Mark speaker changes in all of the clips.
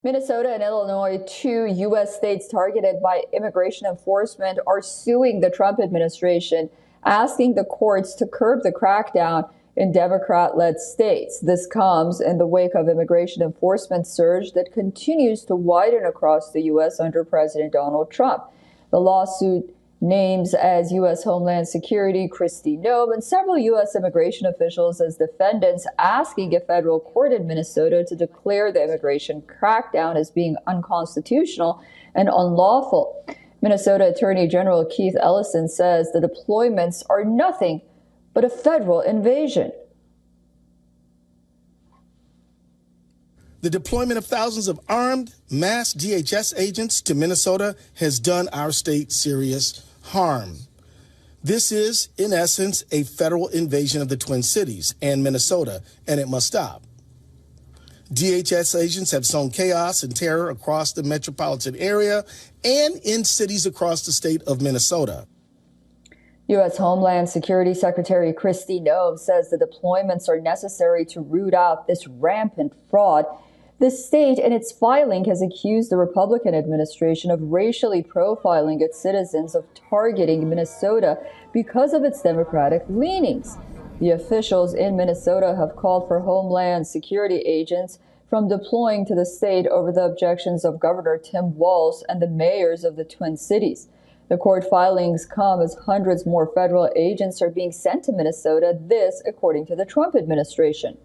Speaker 1: Minnesota and Illinois, two U.S. states targeted by immigration enforcement, are suing the Trump administration, asking the courts to curb the crackdown in Democrat-led states. This comes in the wake of immigration enforcement surge that continues to widen across the U.S. under President Donald Trump. The lawsuit names as U.S. Homeland Security Kristi Noem and several U.S. immigration officials as defendants, asking a federal court in Minnesota to declare the immigration crackdown as being unconstitutional and unlawful. Minnesota Attorney General Keith Ellison says the deployments are nothing but a federal invasion.
Speaker 2: The deployment of thousands of armed, mass DHS agents to Minnesota has done our state serious harm. This is, in essence, a federal invasion of the Twin Cities and Minnesota, and it must stop. DHS agents have sown chaos and terror across the metropolitan area and in cities across the state of Minnesota.
Speaker 1: U.S. Homeland Security Secretary Kristi Noem says the deployments are necessary to root out this rampant fraud. The state, in its filing, has accused the Republican administration of racially profiling its citizens, of targeting Minnesota because of its Democratic leanings. The officials in Minnesota have called for Homeland Security agents from deploying to the state over the objections of Governor Tim Walz and the mayors of the Twin Cities. The court filings come as hundreds more federal agents are being sent to Minnesota, this according to the Trump administration.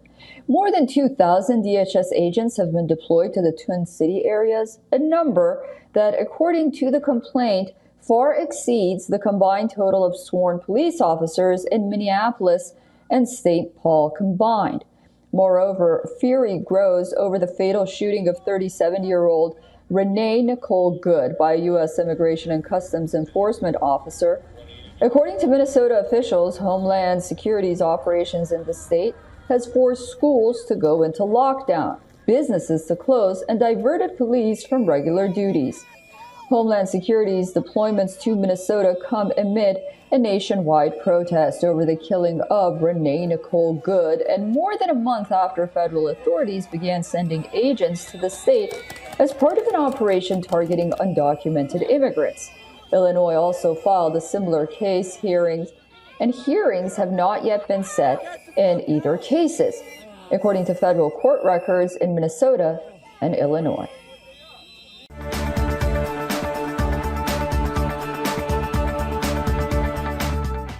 Speaker 1: More than 2,000 DHS agents have been deployed to the Twin City areas, a number that, according to the complaint, far exceeds the combined total of sworn police officers in Minneapolis and St. Paul combined. Moreover, fury grows over the fatal shooting of 37-year-old Renee Nicole Good by a U.S. Immigration and Customs Enforcement officer. According to Minnesota officials, Homeland Security's operations in the state has forced schools to go into lockdown, businesses to close, and diverted police from regular duties. Homeland Security's deployments to Minnesota come amid a nationwide protest over the killing of Renee Nicole Good, and more than a month after federal authorities began sending agents to the state as part of an operation targeting undocumented immigrants. Illinois also filed a similar case. Hearings have not yet been set in either cases, according to federal court records in Minnesota and Illinois.